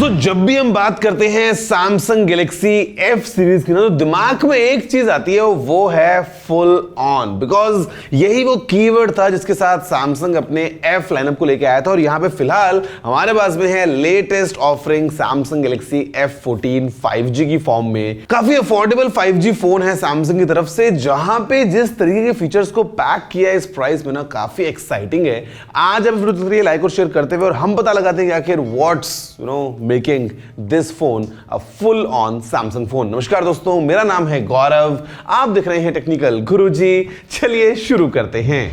तो जब भी हम बात करते हैं सैमसंग गैलेक्सी एफ सीरीज की ना, तो दिमाग में एक चीज आती है, वो है फुल ऑन। बिकॉज यही वो कीवर्ड था जिसके साथ सैमसंग अपने एफ लाइनअप को लेके आया था। और यहां पे फिलहाल हमारे पास में है latest offering Samsung Galaxy F14 5G की फॉर्म में। काफी अफोर्डेबल 5G फोन है सैमसंग की तरफ से, जहां पे जिस तरीके के फीचर्स को पैक किया है इस प्राइस में ना, काफी एक्साइटिंग है। आज आप वीडियो लाइक और शेयर करते हुए और हम पता लगाते हैं कि आखिर what's making this phone a full on Samsung phone. नमस्कार दोस्तों, मेरा नाम है गौरव, आप देख रहे हैं टेक्निकल गुरुजी। चलिए शुरू करते हैं।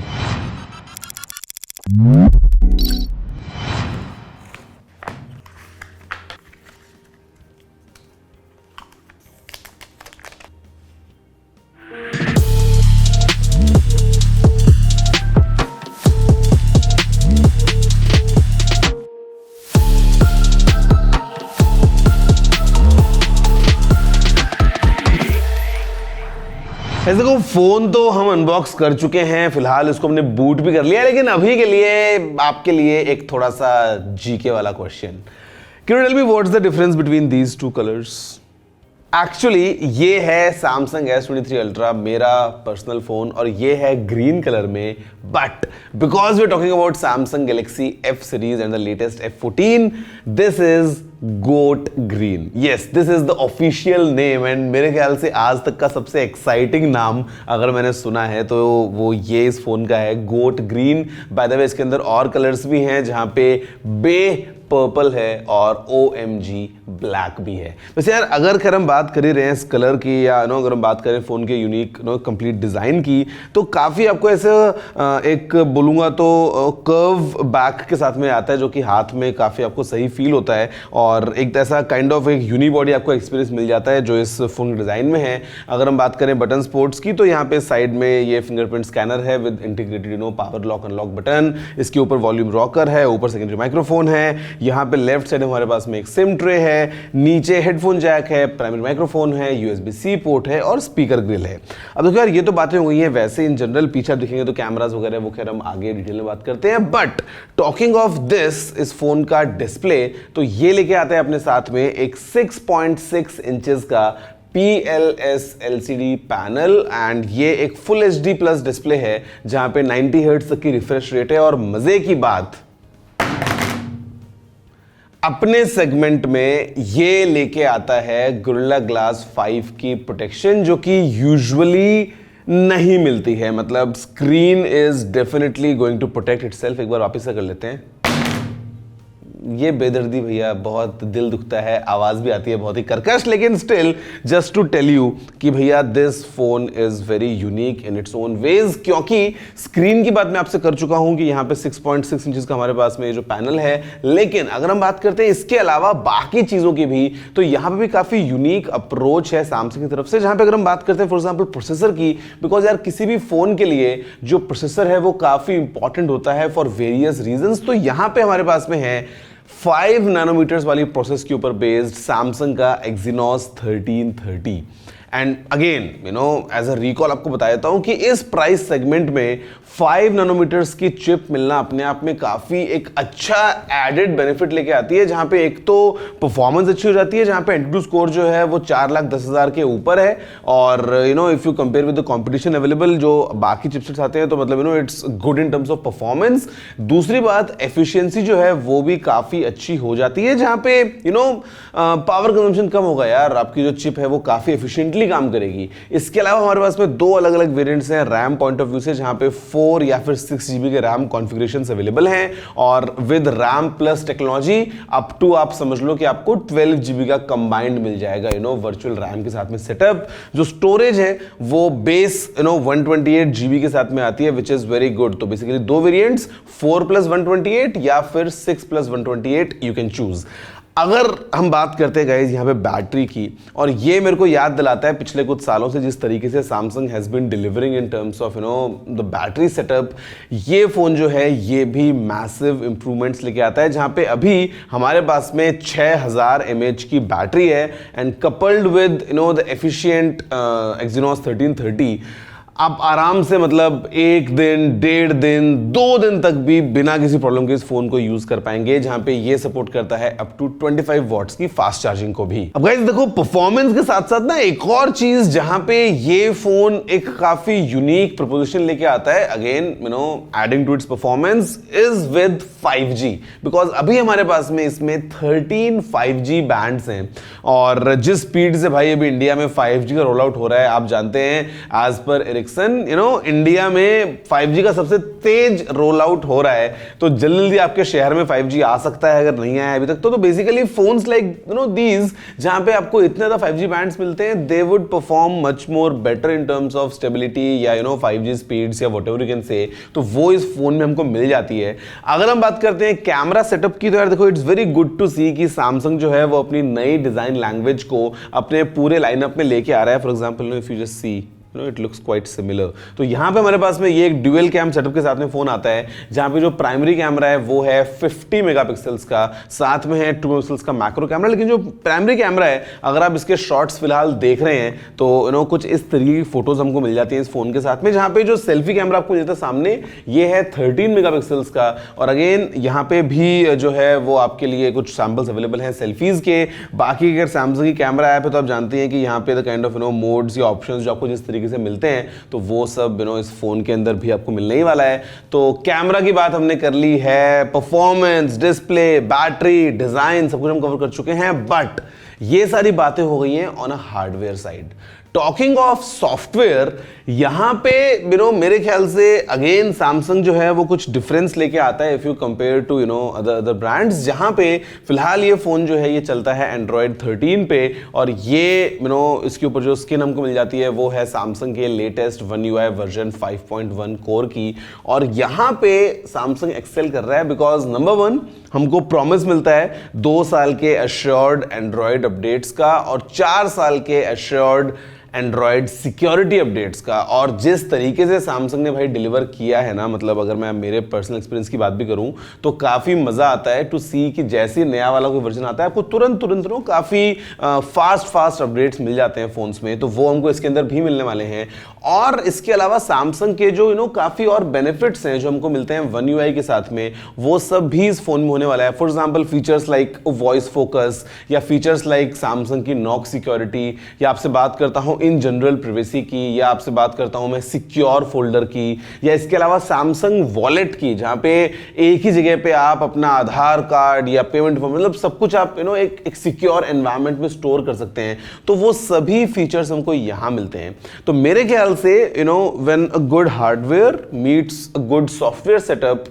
ऐसे को फोन तो हम अनबॉक्स कर चुके हैं, फिलहाल इसको हमने बूट भी कर लिया, लेकिन अभी के लिए आपके लिए एक थोड़ा सा जीके वाला question. Can you tell me what's the difference between these two colours? Actually ये है सैमसंग S23 अल्ट्रा, मेरा पर्सनल फोन, और ये है ग्रीन कलर में। But because we are talking about Samsung Galaxy F series and the latest F14, this is goat green. Yes, this is the official name, and मेरे ख्याल से आज तक का सबसे एक्साइटिंग नाम अगर मैंने सुना है तो वो ये इस फोन का है, गोट ग्रीन। बाय द वे इसके अंदर और कलर्स भी हैं, जहां पे बे पर्पल है और OMG ब्लैक भी है। वैसे यार अगर खैर हम बात कर ही रहे हैं इस कलर की, या अगर हम बात करें फोन के यूनिक कंप्लीट डिजाइन की, तो काफी आपको ऐसे एक बोलूंगा तो कर्व बैक के साथ में आता है, जो कि हाथ में काफी आपको सही फील होता है, और एक ऐसा काइंड ऑफ एक यूनिबॉडी आपको एक्सपीरियंस मिल जाता है जो इस फोन के डिजाइन में है। अगर हम बात करें बटन स्पोर्ट्स की, तो यहाँ पे साइड में ये फिंगरप्रिंट स्कैनर है with integrated power lock unlock button. इसके ऊपर वॉल्यूम रॉकर है, ऊपर सेकेंडरी माइक्रोफोन है। यहाँ पे लेफ्ट साइड हमारे पास में एक सिम ट्रे है, नीचे हेडफोन जैक है, प्राइमरी माइक्रोफोन है, USB-C पोर्ट है और स्पीकर ग्रिल है। अब देखो यार, ये तो बातें हो गई हैं। वैसे इन जनरल पीछे आप देखेंगे तो कैमरास वगैरह वो खैर हम आगे डिटेल में बात करते हैं। बट टॉकिंग ऑफ दिस, इस फोन का डिस्प्ले, तो ये लेके आता है अपने साथ में एक 6.6 इंचेस का PLS LCD पैनल, एंड ये एक फुल HD प्लस डिस्प्ले है, जहां पे 90 हर्ट्ज तक की रिफ्रेश रेट है। और मजे की बात, अपने सेगमेंट में ये लेके आता है गोरिल्ला ग्लास 5 की प्रोटेक्शन, जो कि यूजुअली नहीं मिलती है। मतलब screen is definitely going to protect itself. एक बार वापस से कर लेते हैं। ये बेदर्दी भैया, बहुत दिल दुखता है, आवाज भी आती है बहुत ही कर्कश, लेकिन still just to tell you कि भैया this phone is very unique in its own ways. क्योंकि स्क्रीन की बात मैं आपसे कर चुका हूं कि यहाँ पे 6.6 इंचेस का हमारे पास में जो पैनल है, लेकिन अगर हम बात करते हैं इसके अलावा बाकी चीजों की भी, तो यहाँ पे भी काफी यूनिक अप्रोच है सैमसंग की तरफ से। जहां पे अगर हम बात करते हैं फॉर एग्जाम्पल प्रोसेसर की, बिकॉज यार किसी भी फोन के लिए जो प्रोसेसर है वो काफी इंपॉर्टेंट होता है फॉर वेरियस रीजंस। तो यहाँ पे हमारे पास में है 5 नैनोमीटर्स वाली प्रोसेस के ऊपर बेस्ड सैमसंग का Exynos 1330। And again as a recall आपको बता देता हूं कि इस प्राइस सेगमेंट में 5 नैनोमीटर्स की चिप मिलना अपने आप में काफी एक अच्छा एडेड बेनिफिट लेके आती है, जहां पे एक तो परफॉर्मेंस अच्छी हो जाती है, जहां पे एंटूटू स्कोर जो है वो 4,10,000 के ऊपर है। और if you compare with the competition available जो बाकी चिपसेट्स आते हैं, तो मतलब it's good in terms of performance. दूसरी बात, एफिशिएंसी जो है वो भी काफी अच्छी हो जाती है, जहां पे पावर कंजम्पशन कम होगा यार, आपकी जो चिप है वो काफी एफिशिएंटली काम करेगी। इसके अलावा हमारे पास में 2 अलग अलग वेरिएंट्स हैं रैम पॉइंट ऑफ व्यू से, जहां पे 4 या फिर 6 GB के रैम कॉन्फ़िगरेशंस अवेलेबल हैं, और with RAM plus technology up to आप समझ लो कि आपको 12 GB का कंबाइंड मिल जाएगा वर्चुअल रैम के साथ में सेटअप। जो स्टोरेज है वो बेस 128 GB के साथ में आती है, विच इज वेरी गुड। तो बेसिकली 2 वेरिएंट्स, 4+128 या फिर 6+128, यू कैन चूज। अगर हम बात करते हैं गाइस यहाँ पे बैटरी की, और ये मेरे को याद दिलाता है पिछले कुछ सालों से जिस तरीके से Samsung has been delivering in terms of the battery setup, ये फोन जो है ये भी मैसिव इंप्रूवमेंट्स लेके आता है, जहाँ पे अभी हमारे पास में 6000 mAh की बैटरी है, and coupled with the efficient Exynos 1330, आप आराम से मतलब 1 दिन, 1.5 दिन, 2 दिन तक भी बिना किसी प्रॉब्लम के इस फोन को यूज कर पाएंगे, जहां पे ये सपोर्ट करता है अप टू 25 वॉट्स की फास्ट चार्जिंग को भी। अब गाइस देखो, परफॉर्मेंस के साथ साथ ना एक और चीज जहां पे ये फोन एक काफी यूनिक प्रपोजिशन लेके आता है, again adding to its performance, is with 5G। बिकॉज अभी हमारे पास में इसमें 13 5G बैंड्स हैं, और जिस स्पीड से भाई अभी इंडिया में 5G का रोल आउट हो रहा है, आप जानते हैं एज पर एरिक्सन इंडिया में 5G का सबसे तेज रोल आउट हो रहा है। तो जल्दी आपके शहर में 5G आ सकता है अगर नहीं आया अभी तक। तो बेसिकली फोन्स लाइक दीज, जहां पे आपको इतने ज्यादा 5G बैंड्स मिलते हैं, they would perform much more better in terms of stability या 5G स्पीड्स या व्हाटएवर यू कैन से। तो वो इस फोन में हमको मिल जाती है। अगर हम बात करते हैं कैमरा सेटअप की, तो यार देखो, इट्स वेरी गुड टू सी कि सैमसंग जो है वो अपनी नई डिजाइन लैंग्वेज को अपने पूरे लाइनअप में लेके आ रहा है। For example if you just see, it looks quite similar. तो यहां पे हमारे पास में ये एक ड्यूअल कैम सेटअप के साथ में फोन आता है, जहां पे जो प्राइमरी कैमरा है वो है 50 मेगापिक्सल्स का, साथ में है 2 मेगापिक्सल्स का मैक्रो कैमरा। लेकिन जो प्राइमरी कैमरा है, अगर आप इसके शॉट्स फिलहाल देख रहे हैं तो कुछ इस तरीके की फोटोज हमको मिल जाती हैं इस फोन के साथ में। जहां पे जो सेल्फी कैमरा आपको मिलता है सामने, ये है 13 मेगापिक्सल्स का, और अगेन यहाँ पे भी जो है वो आपके लिए कुछ सैंपल्स अवेलेबल हैं सेल्फीज के। बाकी अगर सैमसंग की कैमरा ऐप है तो आप जानते हैं कि यहाँ पे द काइंड ऑफ मोड्स या ऑप्शंस जो आपको जिस तरीके से मिलते हैं, तो वो सब इस फोन के अंदर भी आपको मिलने ही वाला है। तो कैमरा की बात हमने कर ली है, परफॉर्मेंस, डिस्प्ले, बैटरी, डिजाइन, सब कुछ हम कवर कर चुके हैं। बट ये सारी बातें हो गई हैं on a hardware side. Talking of software, यहां पे मेरे ख्याल से अगेन सैमसंग जो है वो कुछ डिफरेंस लेके आता है if you compare to other brands. जहां पे फिलहाल ये फोन जो है ये चलता है एंड्रॉयड 13 पे, और ये इसके ऊपर जो स्किन हमको मिल जाती है वो है सैमसंग के latest One UI version 5.1 core की। और यहां पे सैमसंग एक्सेल कर रहा है बिकॉज नंबर 1, हमको प्रॉमिस मिलता है 2 साल के एश्योर्ड एंड्रॉयड अपडेट्स का और 4 साल के एश्योर्ड एंड्रॉयड सिक्योरिटी अपडेट्स का। और जिस तरीके से सैमसंग ने भाई डिलीवर किया है ना, मतलब अगर मैं मेरे पर्सनल एक्सपीरियंस की बात भी करूं तो काफी मजा आता है टू सी कि जैसे ही नया वाला कोई वर्जन आता है, आपको तुरंत काफी फास्ट अपडेट्स मिल जाते हैं फोन्स में। तो वो हमको इसके अंदर भी मिलने वाले हैं। और इसके अलावा सैमसंग के जो काफी और बेनिफिट्स हैं जो हमको मिलते हैं One UI के साथ में, वो सब भी इस फोन में होने वाला है। For example features like voice focus, या फीचर्स लाइक सैमसंग की नॉक सिक्योरिटी, या आपसे बात करता हूं इन जनरल प्राइवेसी की, या आपसे बात करता हूं मैं सिक्योर फोल्डर की, या इसके अलावा सैमसंग वॉलेट की, जहां पे एक ही जगह पे आप अपना आधार कार्ड या पेमेंट, मतलब सब कुछ आप एक सिक्योर एनवायरनमेंट में स्टोर कर सकते हैं। तो वो सभी फीचर्स हमको यहां मिलते हैं। तो मेरे ख्याल से when a good hardware meets a good software setup,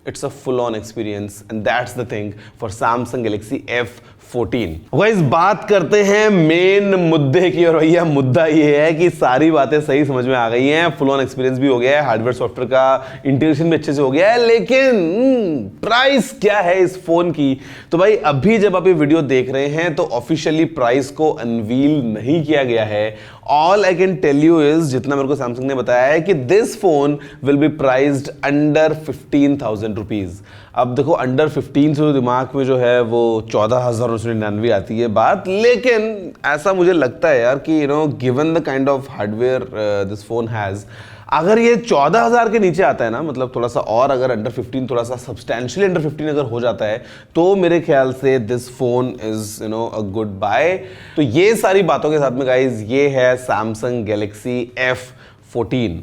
it's a full-on experience, and that's the thing for Samsung Galaxy F14। Guys बात करते हैं मेन मुद्दे की, और भैया मुद्दा ये है कि सारी बातें सही समझ में आ गई हैं, फुल ऑन एक्सपीरियंस भी हो गया है, हार्डवेयर सॉफ्टवेयर का इंटीग्रेशन भी अच्छे से हो गया है, लेकिन प्राइस क्या है इस फोन की। तो भाई अभी जब आप ये वीडियो देख रहे हैं तो ऑफिशियली प्राइस को अनवील नहीं किया गया है। All I can tell you is, जितना मेरे को सैमसंग ने बताया है कि this phone will be priced under 15,000 rupees. अब देखो अंडर 15 से दिमाग में जो है वो 14,999 आती है बात, लेकिन ऐसा मुझे लगता है यार कि given the kind of hardware this phone has, अगर ये 14,000 के नीचे आता है ना, मतलब थोड़ा सा और अगर अंडर 15, थोड़ा सा सब्सटेंशियली अंडर 15 अगर हो जाता है, तो मेरे ख्याल से this phone is a good buy. तो ये सारी बातों के साथ में गाइज, ये है सैमसंग गैलेक्सी F14।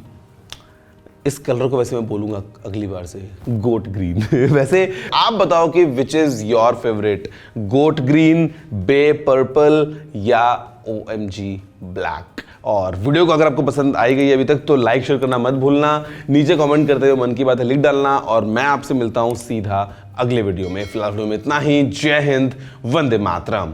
इस कलर को वैसे मैं बोलूंगा अगली बार से गोट ग्रीन। वैसे आप बताओ कि which is your favourite, goat green, bay purple, या OMG ब्लैक। और वीडियो को अगर आपको पसंद आई गई अभी तक तो लाइक शेयर करना मत भूलना, नीचे कमेंट करते हुए मन की बातें लिख डालना, और मैं आपसे मिलता हूं सीधा अगले वीडियो में। फिलहाल वीडियो में इतना ही। जय हिंद, वंदे मातरम।